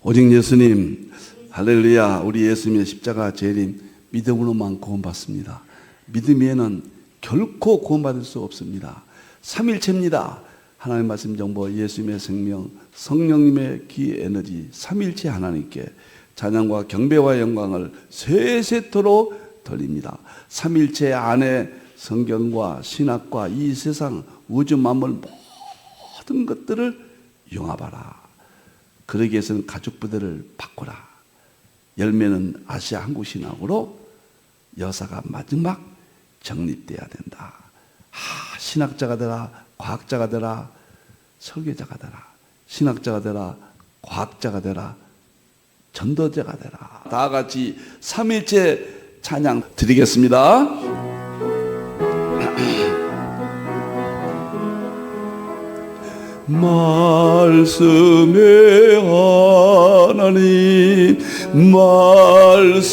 오직 예수님, 할렐루야. 우리 예수님의 십자가 재림 믿음으로만 구원받습니다. 믿음에는 결코 구원받을 수 없습니다. 삼일체입니다. 하나님 말씀 정보, 예수님의 생명, 성령님의 기 에너지, 삼일체 하나님께 찬양과 경배와 영광을 세세토록 돌립니다. 삼일체 안에 성경과 신학과 이 세상 우주 만물 모든 것들을 융합하라. 그러기 위해서는 가죽 부대를 바꾸라. 열매는 아시아 한국신학으로 여사가 마지막 정립돼야 된다. 신학자가 되라, 과학자가 되라, 설계자가 되라, 신학자가 되라, 과학자가 되라, 전도자가 되라. 다 같이 삼일체 찬양 드리겠습니다. 말씀의 하나님, 말씀의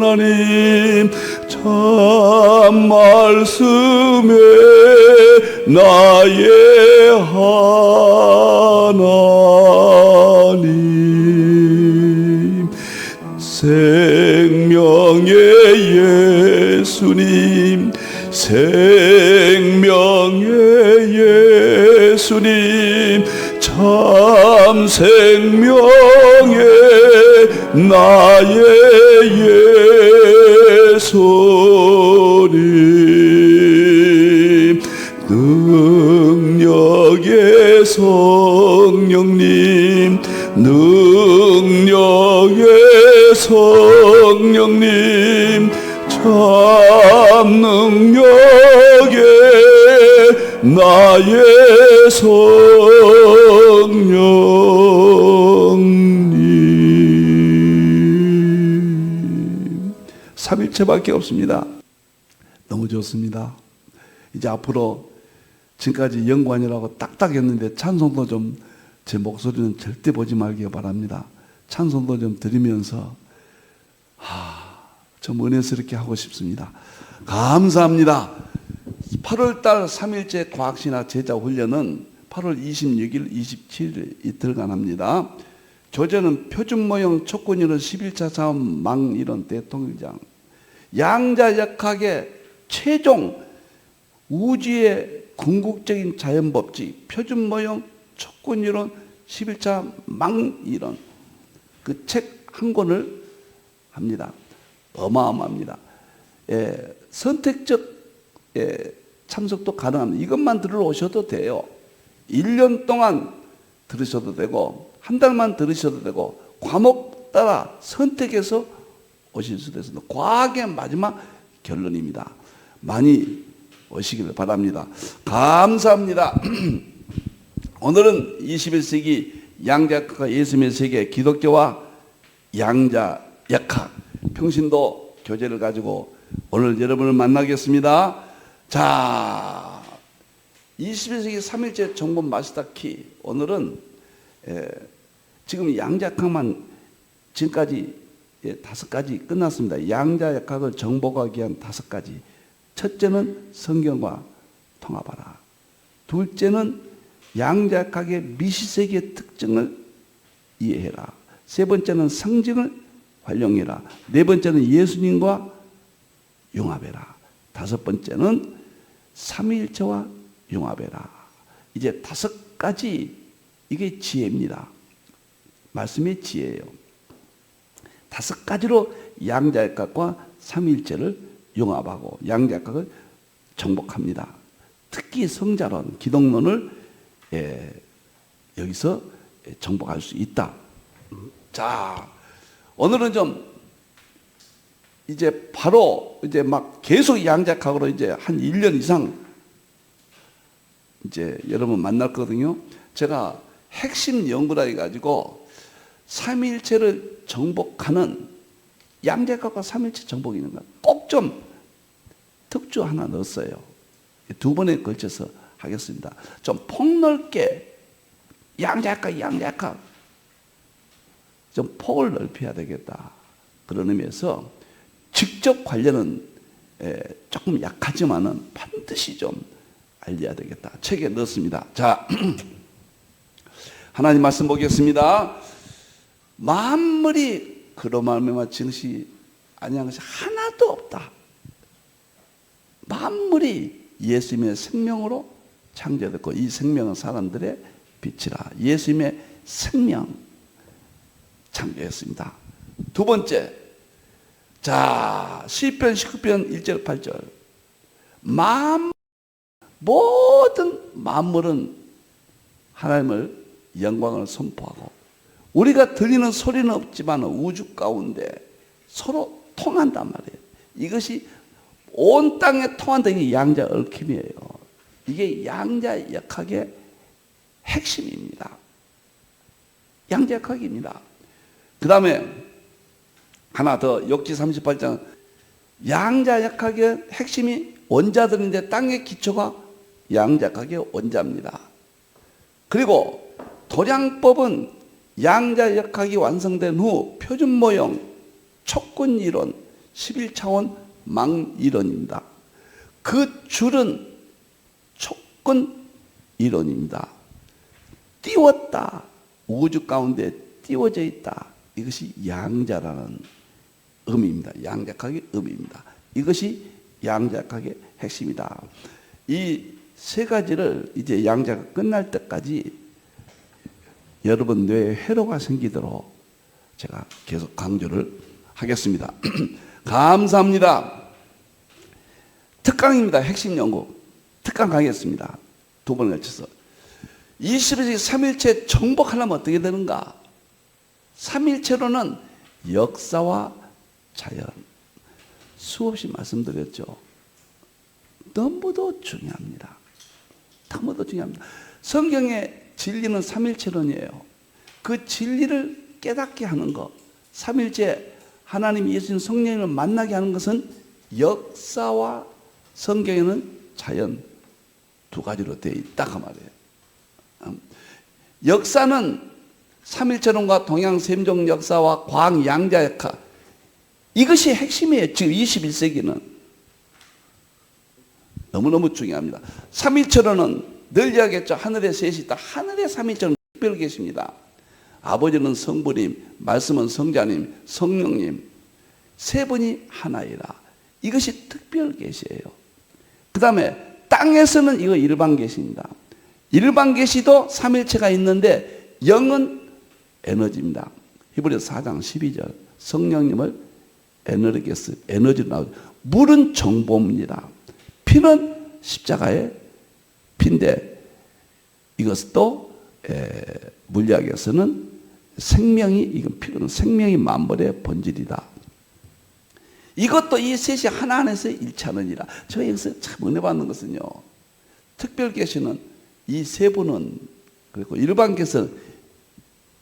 하나님, 참 말씀의 나의 하나님, 생명의 예수님, 생명의 예수님, 참 생명의 나의 예수님, 능력의 성령님, 능력의 성령님, 참 능력의 나의 성령님. 삼일체밖에 없습니다. 너무 좋습니다. 이제 앞으로 지금까지 연관이라고 딱딱했는데 찬송도 좀, 제 목소리는 절대 보지 말기 바랍니다. 찬송도 좀 들으면서 좀 은혜스럽게 하고 싶습니다. 감사합니다. 8월달 3일째 과학신학 제자훈련은 8월 26일, 27일 이틀간 합니다. 교재는 표준모형 촉구이론 11차 사업 망이론 대통령장, 양자역학의 최종 우주의 궁극적인 자연법칙, 표준모형 촉구이론 11차 망이론, 그 책 한 권을 합니다. 어마어마합니다. 선택적 참석도 가능합니다. 이것만 들어오셔도 돼요. 1년 동안 들으셔도 되고 한 달만 들으셔도 되고 과목 따라 선택해서 오실 수도 있습니다. 과학의 마지막 결론입니다. 많이 오시기를 바랍니다. 감사합니다. 오늘은 21세기 양자역학과 예수님의 세계, 기독교와 양자역학 평신도 교재를 가지고 오늘 여러분을 만나겠습니다. 자, 21세기 3일째 정본 마스터 키. 오늘은 지금 양자역학만 지금까지 5가지 끝났습니다. 양자역학을 정복하기 위한 5가지. 첫째는 성경과 통합하라. 둘째는 양자역학의 미시세계의 특징을 이해해라. 세 번째는 성경을 활용해라. 네 번째는 예수님과 융합해라. 다섯 번째는 삼위일체와 융합해라. 이제 5가지, 이게 지혜입니다. 말씀의 지혜예요. 5가지로 양자역학과 삼위일체를 융합하고 양자역학을 정복합니다. 특히 성자론, 기독론을 여기서 정복할 수 있다. 자, 오늘은 좀 이제 바로 이제 막 계속 양자역학으로 이제 한 1년 이상 이제 여러분 만날 거거든요. 제가 핵심 연구라 해가지고 삼위일체를 정복하는, 양자역학과 삼위일체 정복이 있는 거 꼭 좀 특주 하나 넣었어요. 2번에 걸쳐서 하겠습니다. 좀 폭넓게 양자역학 좀 폭을 넓혀야 되겠다. 그런 의미에서 직접 관련은 조금 약하지만은 반드시 좀 알려야 되겠다. 책에 넣었습니다. 자, 하나님 말씀 보겠습니다. 만물이 그로 말미암아 증시 아니한 것이 하나도 없다. 만물이 예수님의 생명으로 창조됐고 이 생명은 사람들의 빛이라. 예수님의 생명 창조했습니다. 두 번째, 자 시편 19편 1절 8절 모든 만물은 하나님을 영광을 선포하고 우리가 들리는 소리는 없지만 우주 가운데 서로 통한단 말이에요. 이것이 온 땅에 통한다는 게 양자 얽힘이에요. 이게 양자 역학의 핵심입니다. 양자 역학입니다. 그 다음에 하나 더 욥기 38장 양자 역학의 핵심이 원자들인데 땅의 기초가 양자 역학의 원자입니다. 그리고 도량법은 양자 역학이 완성된 후 표준 모형, 촉근 이론, 11차원 망 이론입니다. 그 줄은 촉근 이론입니다. 띄웠다. 우주 가운데 띄워져 있다. 이것이 양자라는 의미입니다. 양자역학의 의미입니다. 이것이 양자역학의 핵심이다. 이 세 가지를 이제 양자가 끝날 때까지 여러분 뇌에 회로가 생기도록 제가 계속 강조를 하겠습니다. 감사합니다. 특강입니다. 핵심 연구. 특강 가겠습니다. 두 번을 걸쳐서. 21세기 삼일체 정복하려면 어떻게 되는가? 삼일체로는 역사와 자연. 수없이 말씀드렸죠. 너무도 중요합니다. 너무도 중요합니다. 성경의 진리는 삼일체론이에요. 그 진리를 깨닫게 하는 것. 삼일체 하나님 예수님 성령님을 만나게 하는 것은 역사와 성경에는 자연 두 가지로 되어 있다 그 말이에요. 역사는 삼일체론과 동양샘종 역사와 과학 양자역학 이것이 핵심이에요. 지금 21세기는 너무너무 중요합니다. 삼일체론은 늘 이야기했죠. 하늘에 셋이 있다. 하늘에 삼일체는 특별 계십니다. 아버지는 성부님, 말씀은 성자님, 성령님 세 분이 하나이라. 이것이 특별 계시예요. 그 다음에 땅에서는 이거 일반 계시입니다. 일반 계시도 삼일체가 있는데 영은 에너지입니다. 히브리서 4장 12절 성령님을 에너지게스 에너지로 나오죠. 물은 정보입니다. 피는 십자가의 피인데 이것도 물리학에서는 생명이 이건 피는 생명이 만물의 본질이다. 이것도 이 셋이 하나 안에서 일치하느니라. 제가 여기서 참 은혜 받는 것은요. 특별 계시는 이 세 분은 그리고 일반 계시는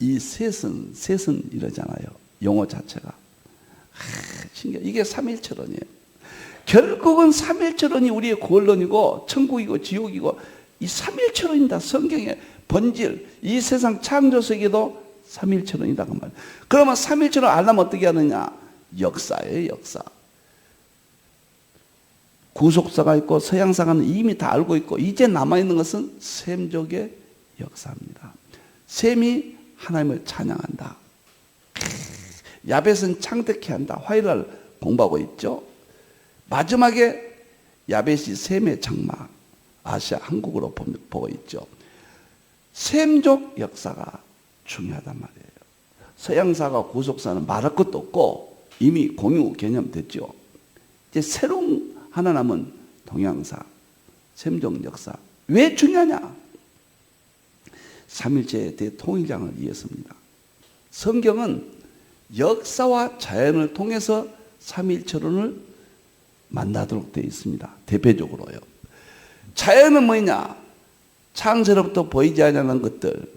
이 셋은 이러잖아요. 용어 자체가. 신기해. 이게 삼일체론이에요. 결국은 삼일체론이 우리의 구원론이고 천국이고 지옥이고 이 삼일체론이다. 성경의 본질. 이 세상 창조세계도 삼일체론이다 그 말이에요. 그러면 삼일체론 알려면 어떻게 하느냐? 역사예요. 역사. 구속사가 있고 서양사가는 이미 다 알고 있고 이제 남아있는 것은 셈족의 역사입니다. 셈이 하나님을 찬양한다. 야벳은 창대케 한다. 화요일날 공부하고 있죠. 마지막에 야벳이 셈의 장막 아시아 한국으로 보고 있죠. 셈족 역사가 중요하단 말이에요. 서양사가 구속사는 말할 것도 없고 이미 공유 개념 됐죠. 이제 새로운 하나 남은 동양사 셈족 역사. 왜 중요하냐? 삼일체의 대통일장을 위해서입니다. 성경은 역사와 자연을 통해서 삼일체론을 만나도록 되어 있습니다. 대표적으로요. 자연은 뭐냐? 창세로부터 보이지 않는 것들,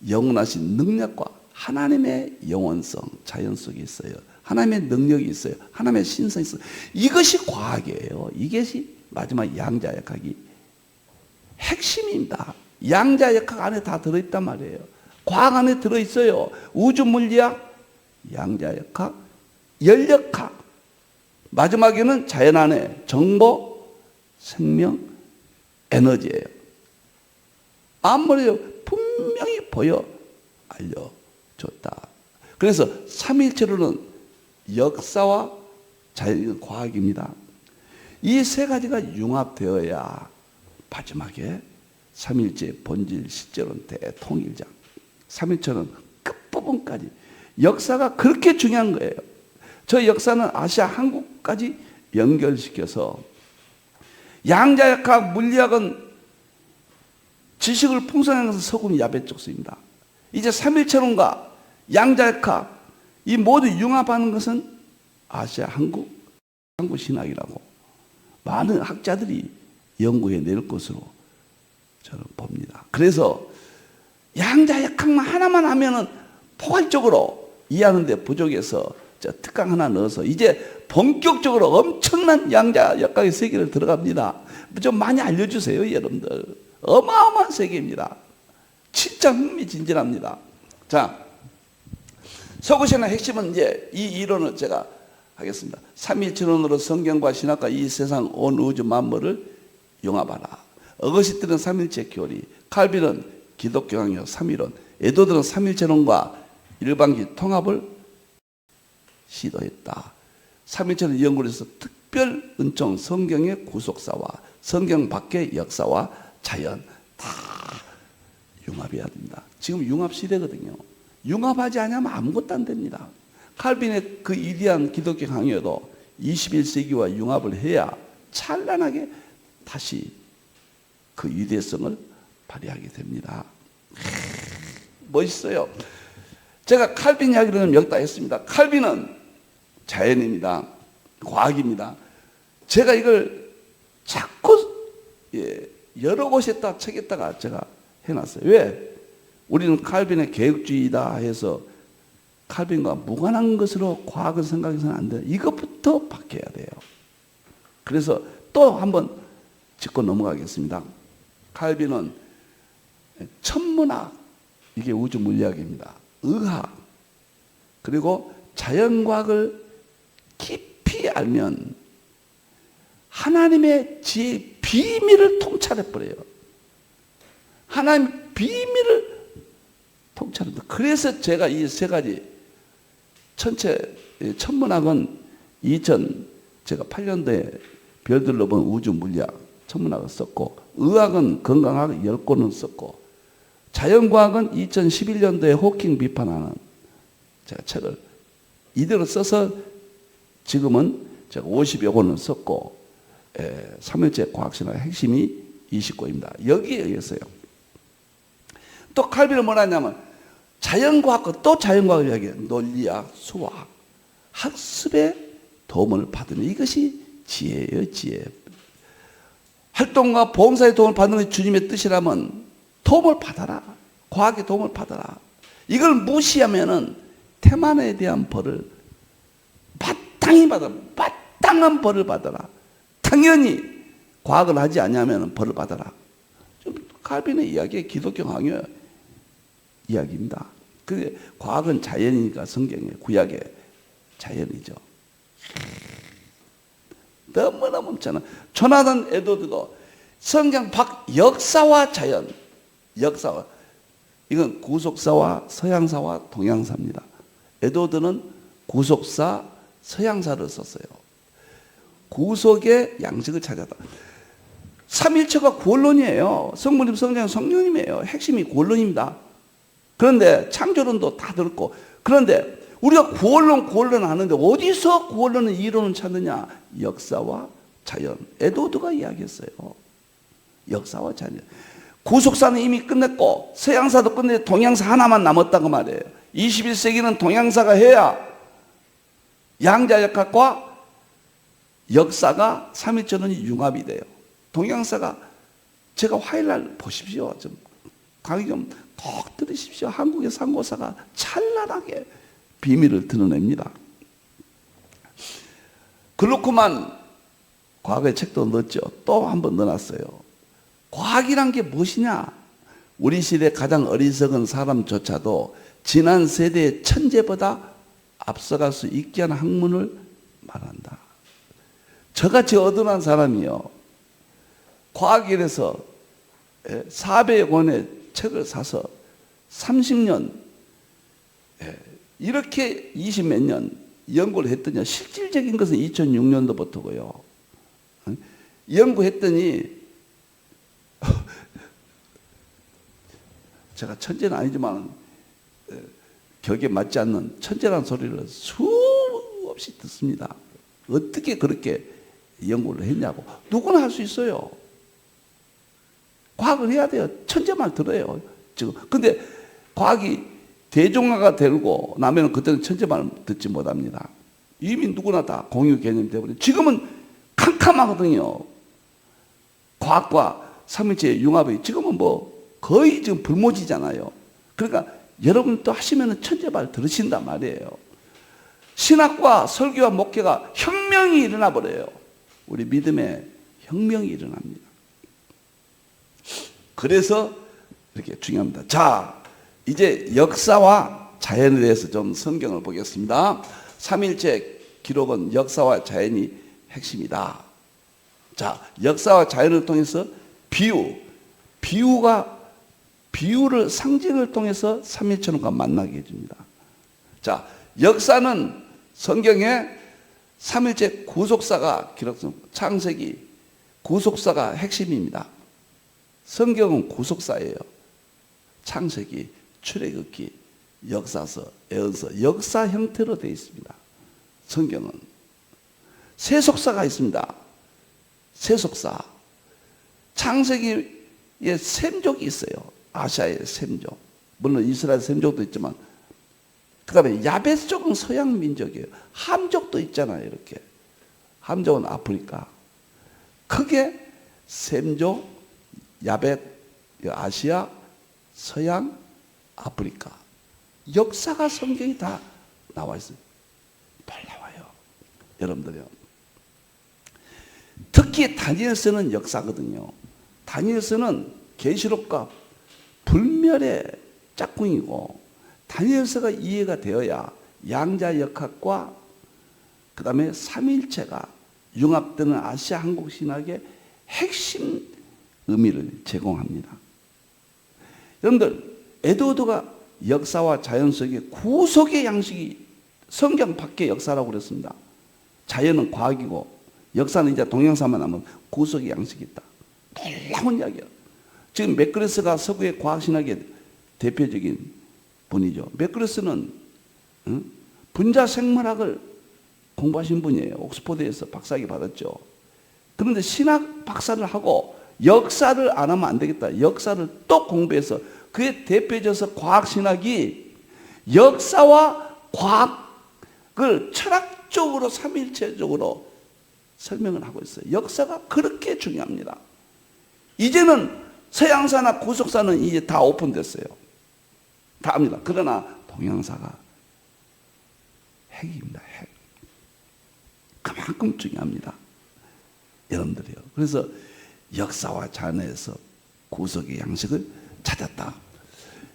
영원하신 능력과 하나님의 영원성, 자연 속에 있어요. 하나님의 능력이 있어요. 하나님의 신성이 있어요. 이것이 과학이에요. 이것이 마지막 양자역학이 핵심입니다. 양자역학 안에 다 들어있단 말이에요. 과학 안에 들어있어요. 우주물리학, 양자역학, 열역학. 마지막에는 자연 안에 정보, 생명, 에너지예요. 아무래도 분명히 보여 알려줬다. 그래서 삼위일체론은 역사와 자연, 과학입니다. 이 세 가지가 융합되어야 마지막에 삼위일체 본질 실제론 대통일장, 삼위일체는 끝부분까지 역사가 그렇게 중요한 거예요. 저 역사는 아시아 한국까지 연결시켜서 양자역학 물리학은 지식을 풍성하게 해서 서구는 야배쪽수입니다. 이제 삼일체론과 양자역학 이 모두 융합하는 것은 아시아 한국 신학이라고 많은 학자들이 연구해 낼 것으로 저는 봅니다. 그래서 양자역학만 하나만 하면은 포괄적으로 이해하는데 부족해서 특강 하나 넣어서 이제 본격적으로 엄청난 양자역학의 세계를 들어갑니다. 좀 많이 알려주세요, 여러분들. 어마어마한 세계입니다. 진짜 흥미진진합니다. 자, 서구신학의 핵심은 이제 이 이론을 제가 하겠습니다. 삼위일체론으로 성경과 신학과 이 세상 온 우주 만물을 융합하라. 어거스틴은 삼일체 교리, 칼빈은 기독교 강요 삼위론, 에도드는 삼일체론과 일반기 통합을 시도했다. 삼일체는 연구를 해서 특별 은총, 성경의 구속사와 성경 밖의 역사와 자연 다 융합해야 됩니다. 지금 융합 시대거든요. 융합하지 않으면 아무것도 안 됩니다. 칼빈의 그 위대한 기독교 강요도 21세기와 융합을 해야 찬란하게 다시 그 위대성을 발휘하게 됩니다. 멋있어요. 제가 칼빈 이야기를 몇 다 했습니다. 칼빈은 자연입니다. 과학입니다. 제가 이걸 자꾸 여러 곳에다 책에다가 제가 해놨어요. 왜? 우리는 칼빈의 계획주의다 해서 칼빈과 무관한 것으로 과학을 생각해서는 안 돼요. 이것부터 바뀌어야 돼요. 그래서 또 한번 짚고 넘어가겠습니다. 칼빈은 천문학, 이게 우주 물리학입니다. 의학, 그리고 자연과학을 깊이 알면 하나님의 지혜의 비밀을 통찰해버려요. 하나님의 비밀을 통찰합니다. 그래서 제가 이 세 가지 천문학은 제가 8년도에 별들로 본 우주 물리학 천문학을 썼고, 의학은 건강학 10권을 썼고, 자연과학은 2011년도에 호킹 비판하는 제가 책을 이대로 써서 지금은 제가 50여 권을 썼고, 3일째 과학신학의 핵심이 20권입니다. 여기에 의해서요. 또 칼빈은 뭐라 하냐면 자연과학과 또 자연과학을 이야기해요. 논리학, 수학, 학습의 도움을 받으면 이것이 지혜예요, 지혜. 활동과 봉사의 도움을 받는 것이 주님의 뜻이라면 도움을 받아라. 과학의 도움을 받아라. 이걸 무시하면은 태만에 대한 벌을 마땅히 받아. 마땅한 벌을 받아라. 당연히 과학을 하지 않으면 벌을 받아라. 좀 칼빈의 이야기의 기독교 강요 이야기입니다. 그 과학은 자연이니까 성경의 구약의 자연이죠. 너무너무 많잖아. 조나단 에드워드도 성경 밖 역사와 자연, 역사와 이건 구속사와 서양사와 동양사입니다. 에드워드는 구속사, 서양사를 썼어요. 구속의 양식을 찾아다. 삼일체가 구원론이에요. 성부님, 성령, 성령님이에요. 핵심이 구원론입니다. 그런데 창조론도 다 들었고, 그런데 우리가 구원론 하는데 어디서 구원론의 이론을 찾느냐? 역사와 자연. 에드워드가 이야기했어요. 역사와 자연. 구속사는 이미 끝냈고 서양사도 끝냈는데 동양사 하나만 남았다고 말이에요. 21세기는 동양사가 해야 양자역학과 역사가 삼일체론이 융합이 돼요. 동양사가 제가 화요일날 보십시오. 좀 강의 좀 꼭 들으십시오. 한국의 상고사가 찬란하게 비밀을 드러냅니다. 그렇구만 과거의 책도 넣었죠. 또 한 번 넣어놨어요. 과학이란 게 무엇이냐? 우리 시대 가장 어리석은 사람조차도 지난 세대의 천재보다 앞서갈 수 있게 하는 학문을 말한다. 저같이 어둔한 사람이요, 과학에 대해서 400여 권의 책을 사서 30년 이렇게 20몇 년 연구를 했더니 실질적인 것은 2006년도부터고요. 연구했더니 제가 천재는 아니지만 격에 맞지 않는 천재라는 소리를 수없이 듣습니다. 어떻게 그렇게 연구를 했냐고. 누구나 할 수 있어요. 과학을 해야 돼요. 천재 말 들어요. 지금. 근데 과학이 대중화가 되고 나면 그때는 천재 말 듣지 못합니다. 이미 누구나 다 공유 개념이 되어버려. 지금은 캄캄하거든요. 과학과 삼일체의 융합이 지금은 뭐 거의 지금 불모지잖아요. 그러니까 여러분 또 하시면 천재 말 들으신단 말이에요. 신학과 설교와 목회가 혁명이 일어나 버려요. 우리 믿음에 혁명이 일어납니다. 그래서 이렇게 중요합니다. 자, 이제 역사와 자연에 대해서 좀 성경을 보겠습니다. 삼일체 기록은 역사와 자연이 핵심이다. 자, 역사와 자연을 통해서 비유를 상징을 통해서 삼일체론과 만나게 해줍니다. 자, 역사는 성경에 삼일체 구속사가 기록됩니다. 창세기 구속사가 핵심입니다. 성경은 구속사예요. 창세기, 출애굽기, 역사서, 예언서, 역사 형태로 되어 있습니다. 성경은 세속사가 있습니다. 세속사. 창세기에 셈족이 있어요. 아시아의 셈족. 물론 이스라엘 셈족도 있지만, 그 다음에 야베스 쪽은 서양 민족이에요. 함족도 있잖아요. 이렇게. 함족은 아프리카. 크게 셈족, 야벳, 아시아, 서양, 아프리카. 역사가 성경이 다 나와 있어요. 놀라워요. 여러분들요. 특히 다니엘서는 역사거든요. 다니엘서는 계시록과 불멸의 짝꿍이고, 다니엘서가 이해가 되어야 양자역학과 그 다음에 삼일체가 융합되는 아시아 한국 신학의 핵심 의미를 제공합니다. 여러분들, 에드워드가 역사와 자연 속의 구속의 양식이 성경 밖의 역사라고 그랬습니다. 자연은 과학이고 역사는 이제 동양사만 하면 구속의 양식이 있다. 놀라운 이야기야. 지금 맥그레스가 서구의 과학신학의 대표적인 분이죠. 맥그레스는 분자생물학을 공부하신 분이에요. 옥스퍼드에서 박사학위 받았죠. 그런데 신학 박사를 하고 역사를 안 하면 안 되겠다. 역사를 또 공부해서 그의 대표적인 과학신학이 역사와 과학을 철학적으로 삼일체적으로 설명을 하고 있어요. 역사가 그렇게 중요합니다. 이제는 서양사나 구속사는 이제 다 오픈됐어요. 다 압니다. 그러나 동양사가 핵입니다. 핵. 그만큼 중요합니다. 여러분들이요. 그래서 역사와 자연에서 구속의 양식을 찾았다.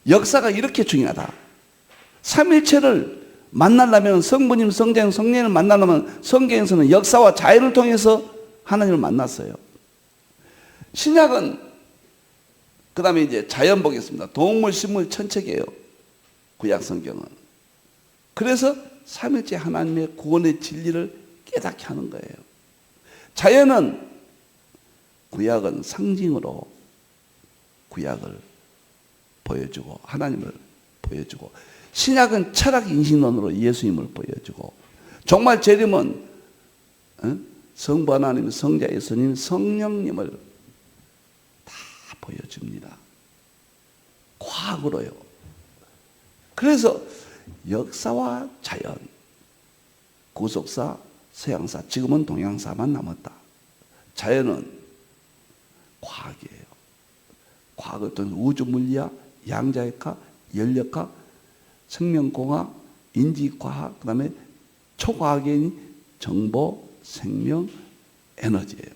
역사가 이렇게 중요하다. 삼일체를 만나려면 성부님, 성자님, 성령을 만나려면 성경에서는 역사와 자연을 통해서 하나님을 만났어요. 신약은 그 다음에 이제 자연 보겠습니다. 동물, 식물, 천체계예요. 구약 성경은. 그래서 삼일체 하나님의 구원의 진리를 깨닫게 하는 거예요. 자연은 구약은 상징으로 구약을 보여주고 하나님을 보여주고, 신약은 철학 인신론으로 예수님을 보여주고, 종말 재림은 성부 하나님, 성자 예수님, 성령님을 다 보여줍니다. 과학으로요. 그래서 역사와 자연, 구속사, 서양사, 지금은 동양사만 남았다. 자연은 과학이에요. 과학을 통해 우주물리학, 양자역학, 연력학, 생명공학, 인지과학, 그 다음에 초과학인 정보, 생명, 에너지예요.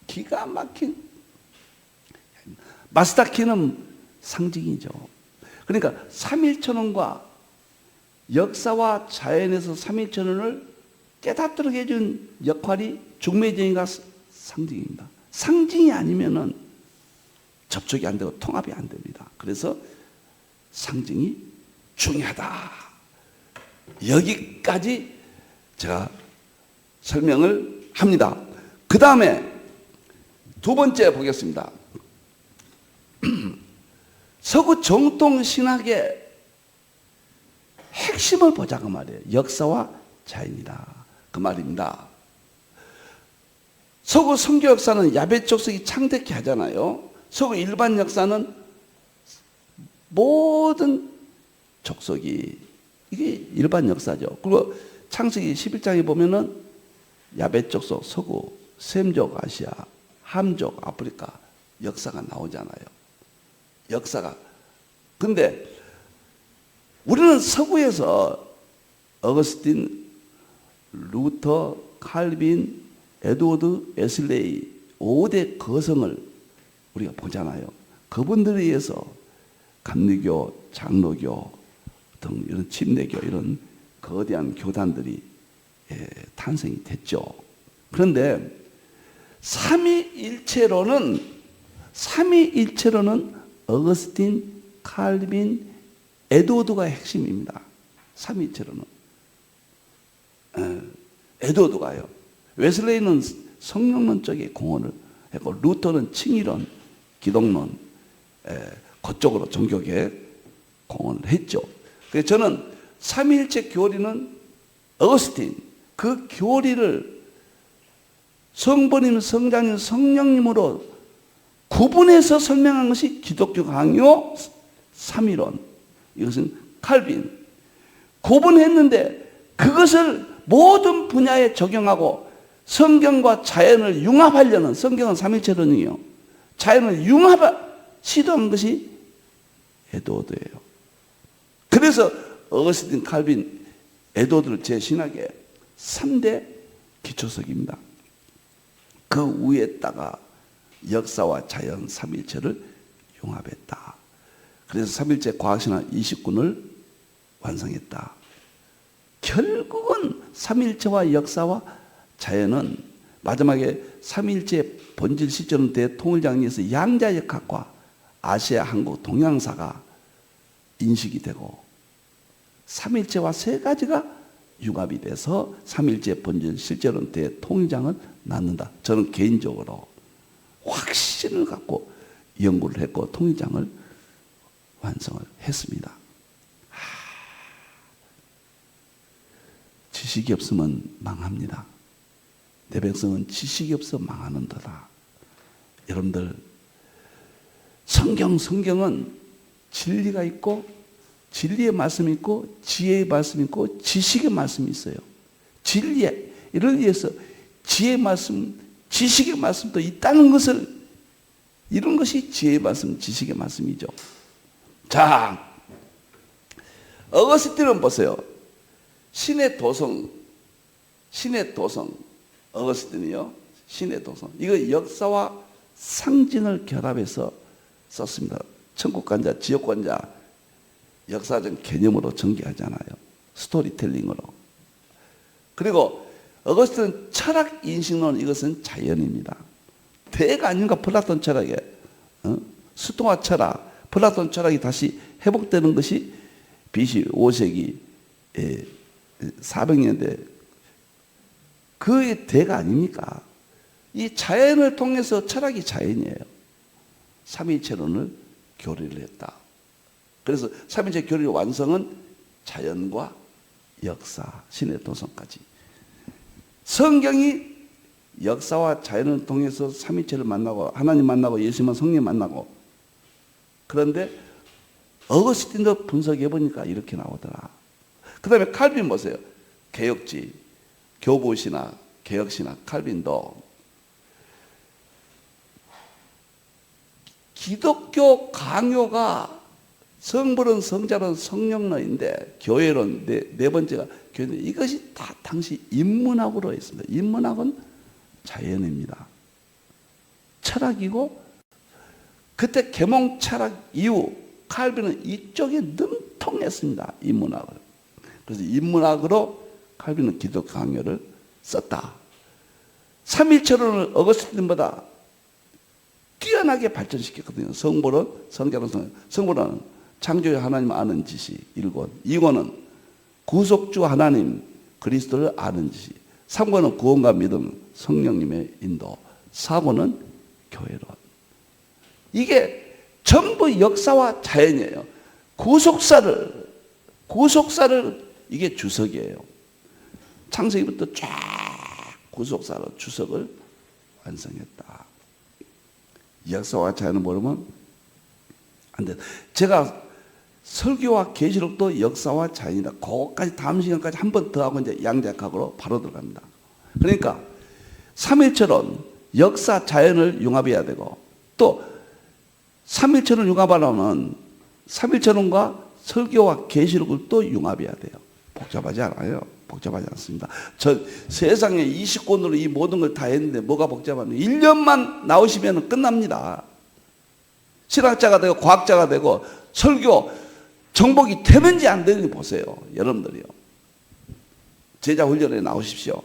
기가 막힌. 마스터키는 상징이죠. 그러니까 삼일천원과 역사와 자연에서 삼일천원을 깨닫도록 해준 역할이 중매쟁이가 상징입니다. 상징이 아니면은 접촉이 안 되고 통합이 안 됩니다. 그래서 상징이 중요하다. 여기까지 제가 설명을 합니다. 그 다음에 두 번째 보겠습니다. 서구 정통 신학의 핵심을 보자고 말이에요. 역사와 자연이다. 그 말입니다. 서구 선교 역사는 야베 족속이 창대케 하잖아요. 서구 일반 역사는 모든 족속이, 이게 일반 역사죠. 그리고 창세기 11장에 보면은 야베 족속, 서구, 셈족 아시아, 함족 아프리카 역사가 나오잖아요. 역사가. 근데 우리는 서구에서 어거스틴, 루터, 칼빈, 에드워드, 웨슬레이 5대 거성을 우리가 보잖아요. 그분들에 의해서 감리교, 장로교 등 이런 침례교 이런 거대한 교단들이 탄생이 됐죠. 그런데 삼위일체로는 어거스틴, 칼빈, 에드워드가 핵심입니다. 삼위일체로는 에드워드가요. 웨슬레이는 성령론 쪽에 공헌을 했고, 루터는 칭의론, 기독론 그쪽으로 종교계에 공헌을 했죠. 그래서 저는 삼위일체 교리는 어거스틴, 그 교리를 성부님, 성자님, 성령님으로 구분해서 설명한 것이 기독교 강요 삼위론. 이것은 칼빈. 구분했는데 그것을 모든 분야에 적용하고 성경과 자연을 융합하려는, 성경은 삼위일체론이에요. 자연을 시도한 것이 에드워드예요. 그래서 어거스틴, 칼빈, 에드워드를 제 신학의 3대 기초석입니다. 그 위에다가 역사와 자연 삼일체를 융합했다. 그래서 삼일체 과학신학 20군을 완성했다. 결국은 삼일체와 역사와 자연은 마지막에 삼일체 본질 시점은 대통일장에서 양자역학과 아시아, 한국, 동양사가 인식이 되고 삼일체와 세 가지가 융합이 돼서 삼일체 본질 실제로는 대통일장을 낳는다. 저는 개인적으로 확신을 갖고 연구를 했고 통일장을 완성을 했습니다. 지식이 없으면 망합니다. 내 백성은 지식이 없어 망하는도다. 여러분들, 성경은 진리가 있고 진리의 말씀이 있고 지혜의 말씀이 있고 지식의 말씀이 있어요. 진리를 위해서 지혜의 말씀, 지식의 말씀도 있다는 것을, 이런 것이 지혜의 말씀, 지식의 말씀이죠. 자, 어거스틴은 보세요. 신의 도성, 어거스틴이요. 신의 도성. 이거 역사와 상징을 결합해서 썼습니다. 천국관자, 지옥관자, 역사적 개념으로 전개하잖아요. 스토리텔링으로. 그리고 어거스틴은 철학 인식론, 이것은 자연입니다. 대가 아닌가, 플라톤 철학에. 스토아 철학, 플라톤 철학이 다시 회복되는 것이 BC 5세기 400년대 그의 대가 아닙니까? 이 자연을 통해서 철학이 자연이에요. 삼위일체론을 교리를 했다. 그래서 삼위일체 교리의 완성은 자연과 역사, 신의 도성까지. 성경이 역사와 자연을 통해서 삼위일체를 만나고 하나님 만나고 예수님 성령 만나고, 그런데 어거스틴도 분석해 보니까 이렇게 나오더라. 그 다음에 칼빈 보세요. 개혁지, 교부신학, 개혁신학, 칼빈도 기독교 강요가 성불은 성자론 성령론인데, 교회론 네 번째가 교회론, 이것이 다 당시 인문학으로 했습니다. 인문학은 자연입니다. 철학이고, 그때 계몽 철학 이후 칼빈은 이쪽에 능통했습니다. 인문학을. 그래서 인문학으로 칼빈은 기독교 강요를 썼다. 삼일체론을 어거스틴보다 뛰어나게 발전시켰거든요. 성보는 성자로서 성보는 창조주 하나님 아는 지식 1권, 2권은 구속주 하나님 그리스도를 아는 지식, 3권은 구원과 믿음 성령님의 인도, 4권은 교회론. 이게 전부 역사와 자연이에요. 구속사를 이게 주석이에요. 창세기부터 쫙 구속사로 주석을 완성했다. 역사와 자연을 모르면 안 돼. 제가 설교와 계시록도 역사와 자연이다. 그거까지 다음 시간까지 한 번 더 하고 이제 양자각으로 바로 들어갑니다. 그러니까 삼일체론 역사 자연을 융합해야 되고, 또 삼일체론을 융합하려면 삼일체론과 설교와 계시록을 또 융합해야 돼요. 복잡하지 않아요. 복잡하지 않습니다. 저 세상에 20권으로 이 모든 걸 다 했는데 뭐가 복잡하냐. 1년만 나오시면 끝납니다. 신학자가 되고 과학자가 되고 설교 정복이 되는지 안 되는지 보세요. 여러분들이요. 제자 훈련에 나오십시오.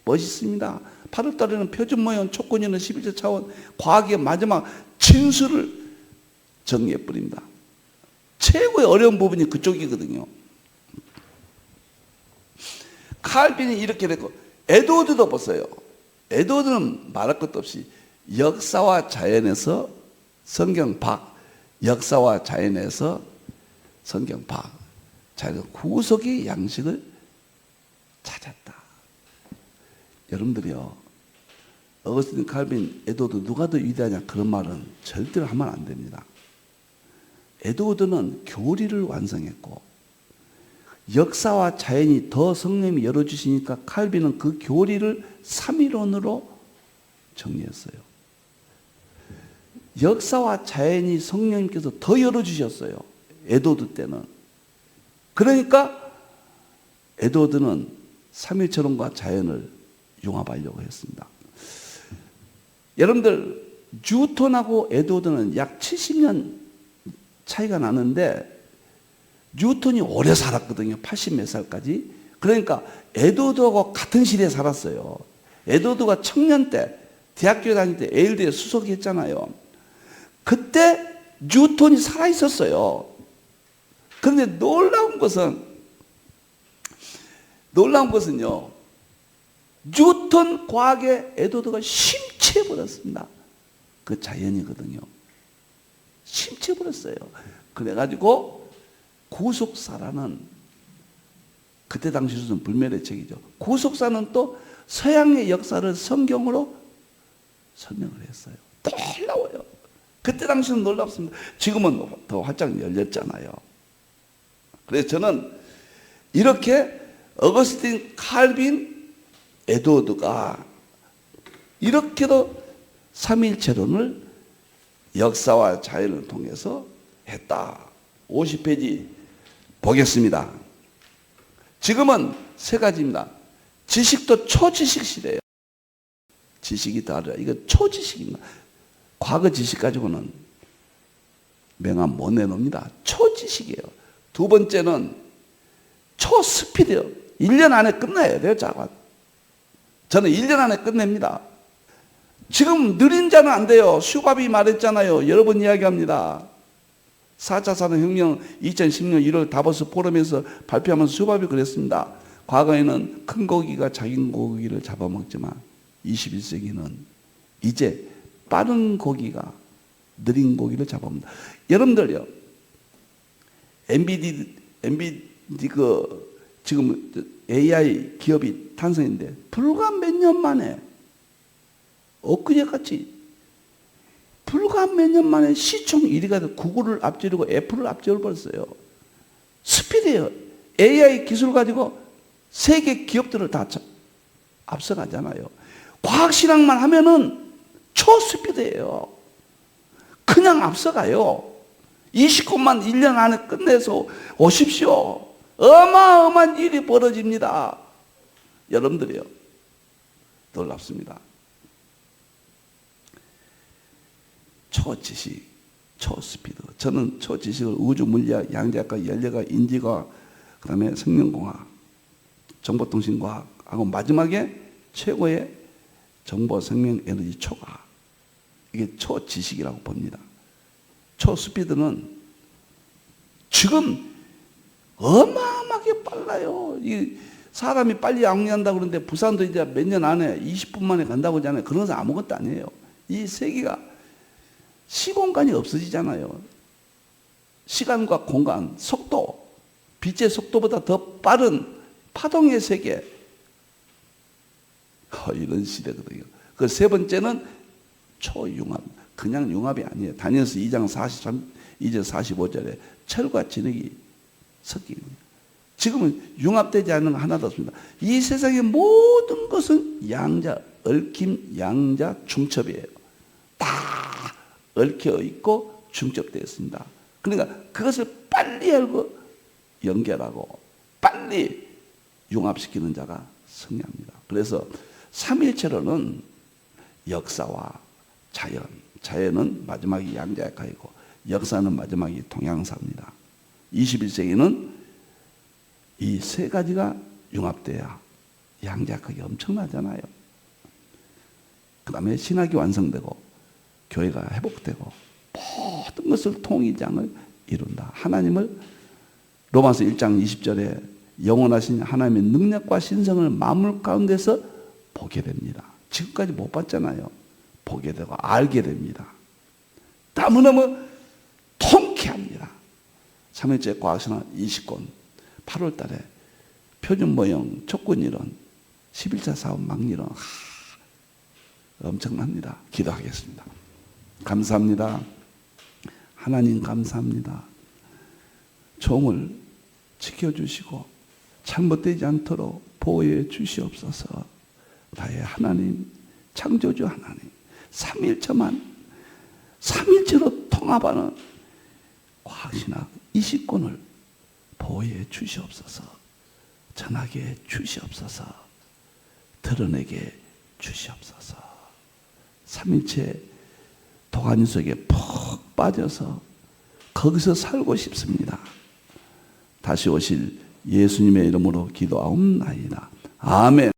멋있습니다. 8월 달에는 표준 모형, 촉구년은 11조 차원, 과학의 마지막 진수를 정리해 버립니다. 최고의 어려운 부분이 그쪽이거든요. 칼빈이 이렇게 됐고, 에드워드도 보세요. 에드워드는 말할 것도 없이 역사와 자연에서 성경 박, 역사와 자연에서 성경 박, 자연 구속의 양식을 찾았다. 여러분들이요, 어거스틴, 칼빈, 에드워드 누가 더 위대하냐 그런 말은 절대로 하면 안 됩니다. 에드워드는 교리를 완성했고 역사와 자연이 더 성령님이 열어주시니까 칼빈은 그 교리를 삼위론으로 정리했어요. 역사와 자연이 성령님께서 더 열어주셨어요. 에드워드 때는. 그러니까 에드워드는 삼일체론과 자연을 융합하려고 했습니다. 여러분들 뉴턴하고 에드워드는 약 70년 차이가 나는데 뉴턴이 오래 살았거든요. 80 몇 살까지. 그러니까 에드워드하고 같은 시대에 살았어요. 에드워드가 청년 때 대학교에 다닐 때 에일대에 수석이 했잖아요. 그때 뉴턴이 살아 있었어요. 그런데 놀라운 것은요, 뉴턴 과학에 에드워드가 심취해버렸습니다. 그 자연이거든요. 심취해버렸어요. 그래가지고 구속사라는, 그때 당시로서는 불멸의 책이죠. 구속사는 또 서양의 역사를 성경으로 설명을 했어요. 놀라워요. 그때 당시는 놀랍습니다. 지금은 더 활짝 열렸잖아요. 그래서 저는 이렇게 어거스틴, 칼빈, 에드워드가 이렇게도 삼일체론을 역사와 자연을 통해서 했다. 50페이지 보겠습니다. 지금은 세 가지입니다. 지식도 초지식 시대예요. 지식이 다르다. 이거 초지식입니다. 과거 지식 가지고는 명함 못 내놓습니다. 초지식이에요. 두 번째는 초스피드예요. 1년 안에 끝나야 돼요. 저는 1년 안에 끝냅니다. 지금 느린 자는 안 돼요. 슈갑이 말했잖아요. 여러 번 이야기합니다. 4차 산업혁명 2010년 1월 다보스 포럼에서 발표하면서 슈갑이 그랬습니다. 과거에는 큰 고기가 작은 고기를 잡아먹지만 21세기는 이제 빠른 고기가 느린 고기를 잡아먹는다. 여러분들요, 지금 AI 기업이 탄생인데 불과 몇 년 만에, 엊그제같이 불과 몇 년 만에 시총 1위가 돼서 구글을 앞지르고 애플을 앞지르고 버렸어요. 스피드예요. AI 기술 가지고 세계 기업들을 다 앞서가잖아요. 과학실험만 하면은 초스피드예요. 그냥 앞서가요. 20권만 1년 안에 끝내서 오십시오. 어마어마한 일이 벌어집니다. 여러분들이요, 놀랍습니다. 초지식, 초스피드. 저는 초지식을 우주, 물리학, 양자학과, 연력학, 인지과학, 그 다음에 생명공학, 정보통신과학하고 마지막에 최고의 정보, 생명, 에너지, 초과학. 이게 초지식이라고 봅니다. 초스피드는 지금 어마어마하게 빨라요. 이 사람이 빨리 양리한다고 그러는데 부산도 이제 몇 년 안에 20분 만에 간다고 하잖아요. 그런 것은 아무것도 아니에요. 이 세계가 시공간이 없어지잖아요. 시간과 공간, 속도, 빛의 속도보다 더 빠른 파동의 세계. 이런 시대거든요. 그 세 번째는 초융합. 그냥 융합이 아니에요. 다니엘서 2장 43, 2절 45절에 철과 진흙이 섞이는 거예요. 지금은 융합되지 않는 거 하나도 없습니다. 이 세상의 모든 것은 양자, 얽힘, 양자, 중첩이에요. 다 얽혀 있고 중첩되어 있습니다. 그러니까 그것을 빨리 알고 연결하고 빨리 융합시키는 자가 승리합니다. 그래서 삼일체로는 역사와 자연, 자연은 마지막이 양자역학이고 역사는 마지막이 동양사입니다. 21세기는 이 세 가지가 융합돼야 양자역학이 엄청나잖아요. 그 다음에 신학이 완성되고 교회가 회복되고 모든 것을 통일장을 이룬다. 하나님을 로마서 1장 20절에 영원하신 하나님의 능력과 신성을 만물 가운데서 보게 됩니다. 지금까지 못 봤잖아요. 보게 되고 알게 됩니다. 너무너무 통쾌합니다. 3일째 과학신화 20권 8월 달에 표준 모형, 촉군 이론, 11차 사업 막리론 엄청납니다. 기도하겠습니다. 감사합니다. 하나님 감사합니다. 종을 지켜주시고 잘못되지 않도록 보호해 주시옵소서. 나의 하나님, 창조주 하나님, 삼일체만 삼일체로 통합하는 과학신학 20권을 보호해 주시옵소서. 전하게 해 주시옵소서. 드러내게 주시옵소서. 삼일체 도가니 속에 푹 빠져서 거기서 살고 싶습니다. 다시 오실 예수님의 이름으로 기도하옵나이다. 아멘.